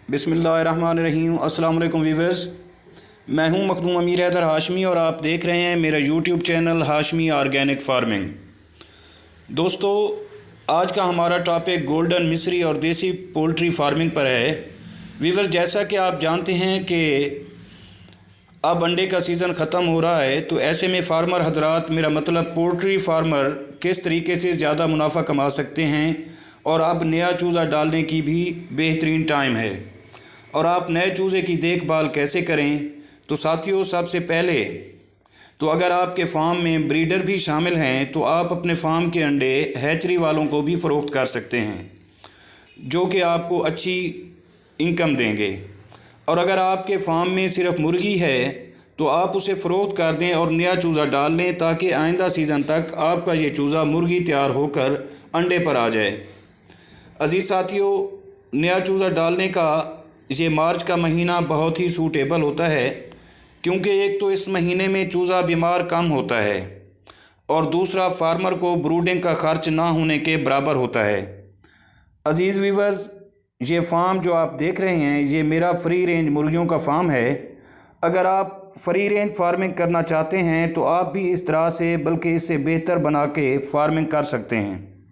बिस्मिल्लाहिर्रहमानिर्रहीम। अस्सलाम वालेकुम वीवर्स, मैं हूं मखदूम अमीर हैदर हाशमी और आप देख रहे हैं मेरा YouTube channel Hashmi organic farming. दोस्तों, आज का हमारा टॉपिक गोल्डन मिस्री और देसी पोल्ट्री फार्मिंग पर है। वीवर्स, जैसा कि आप जानते हैं कि अब अंडे का सीज़न ख़त्म हो रहा है, तो ऐसे में फार्मर हजरात, मेरा मतलब पोल्ट्री फार्मर, किस तरीके से ज़्यादा मुनाफा कमा सकते हैं और अब नया चूज़ा डालने की भी बेहतरीन टाइम है और आप नए चूज़े की देखभाल कैसे करें। तो साथियों, सबसे पहले तो अगर आपके फार्म में ब्रीडर भी शामिल हैं तो आप अपने फार्म के अंडे हैचरी वालों को भी फ़रोख्त कर सकते हैं, जो कि आपको अच्छी इनकम देंगे। और अगर आपके फार्म में सिर्फ मुर्गी है तो आप उसे फ़रोख्त कर दें और नया चूज़ा डाल लें, ताकि आइंदा सीज़न तक आपका ये चूज़ा मुर्गी तैयार होकर अंडे पर आ जाए। अज़ीज़ साथियों, नया चूज़ा डालने का ये मार्च का महीना बहुत ही सूटेबल होता है, क्योंकि एक तो इस महीने में चूज़ा बीमार कम होता है और दूसरा फार्मर को ब्रूडिंग का ख़र्च ना होने के बराबर होता है। अज़ीज़ व्यूअर्स, ये फार्म जो आप देख रहे हैं, ये मेरा फ्री रेंज मुर्गियों का फार्म है। अगर आप फ्री रेंज फार्मिंग करना चाहते हैं तो आप भी इस तरह से, बल्कि इससे बेहतर बना के फार्मिंग कर सकते हैं।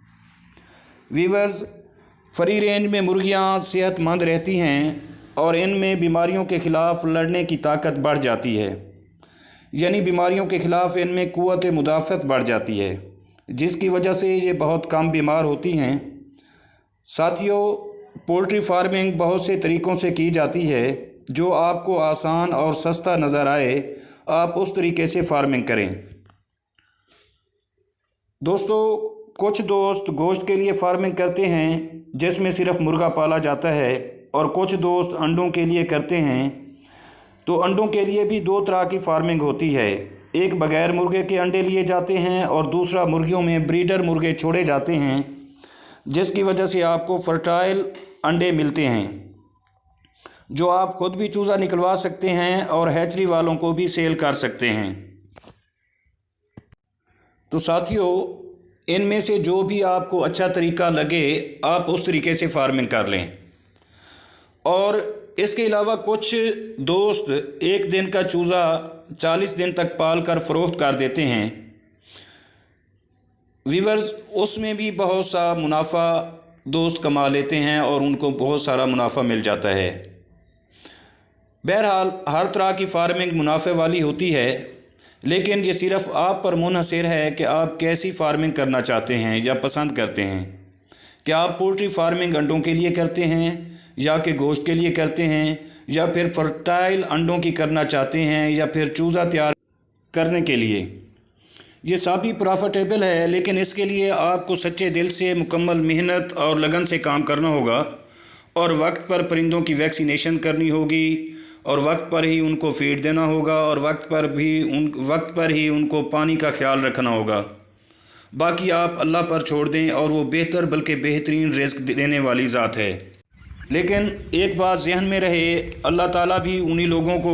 व्यूअर्स, फ्री रेंज में मुर्गियां सेहतमंद रहती हैं और इनमें बीमारियों के ख़िलाफ़ लड़ने की ताकत बढ़ जाती है, यानी बीमारियों के ख़िलाफ़ इनमें क़ुव्वत मुदाफ़त बढ़ जाती है, जिसकी वजह से ये बहुत कम बीमार होती हैं। साथियों, पोल्ट्री फार्मिंग बहुत से तरीक़ों से की जाती है, जो आपको आसान और सस्ता नज़र आए, आप उस तरीके से फार्मिंग करें। दोस्तों, कुछ दोस्त गोश्त के लिए फार्मिंग करते हैं, जिसमें सिर्फ मुर्गा पाला जाता है, और कुछ दोस्त अंडों के लिए करते हैं। तो अंडों के लिए भी दो तरह की फार्मिंग होती है। एक बग़ैर मुर्गे के अंडे लिए जाते हैं और दूसरा मुर्गियों में ब्रीडर मुर्गे छोड़े जाते हैं, जिसकी वजह से आपको फर्टाइल अंडे मिलते हैं, जो आप ख़ुद भी चूज़ा निकलवा सकते हैं और हैचरी वालों को भी सेल कर सकते हैं। तो साथियों, इनमें से जो भी आपको अच्छा तरीका लगे, आप उस तरीके से फार्मिंग कर लें। और इसके अलावा कुछ दोस्त एक दिन का चूज़ा 40 दिन तक पाल कर फ़रोख्त कर देते हैं। व्यूअर्स, उसमें भी बहुत सा मुनाफा दोस्त कमा लेते हैं और उनको बहुत सारा मुनाफा मिल जाता है। बहरहाल, हर तरह की फार्मिंग मुनाफे वाली होती है, लेकिन ये सिर्फ़ आप पर मुनहसर है कि आप कैसी फार्मिंग करना चाहते हैं या पसंद करते हैं। क्या आप पोल्ट्री फार्मिंग अंडों के लिए करते हैं, या कि गोश्त के लिए करते हैं, या फिर फर्टाइल अंडों की करना चाहते हैं, या फिर चूज़ा तैयार करने के लिए। ये सभी प्रॉफिटेबल है, लेकिन इसके लिए आपको सच्चे दिल से मुकम्मल मेहनत और लगन से काम करना होगा और वक्त पर परिंदों की वैक्सीनेशन करनी होगी और वक्त पर ही उनको फीड देना होगा और वक्त पर ही उनको पानी का ख्याल रखना होगा। बाकी आप अल्लाह पर छोड़ दें और वो बेहतर बल्कि बेहतरीन रिज़्क देने वाली ज़ात है। लेकिन एक बात जहन में रहे, अल्लाह ताला भी उन्हीं लोगों को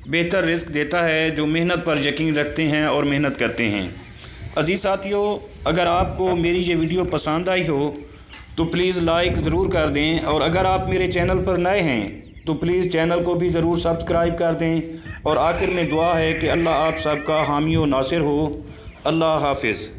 बेहतर रिज़्क देता है जो मेहनत पर यकीन रखते हैं और मेहनत करते हैं। अज़ीज़ साथियों, अगर आपको मेरी ये वीडियो पसंद आई हो तो प्लीज़ लाइक ज़रूर कर दें, और अगर आप मेरे चैनल पर नए हैं तो प्लीज़ चैनल को भी ज़रूर सब्सक्राइब कर दें। और आखिर में दुआ है कि अल्लाह आप सबका हामी व नासिर हो। अल्लाह हाफिज़।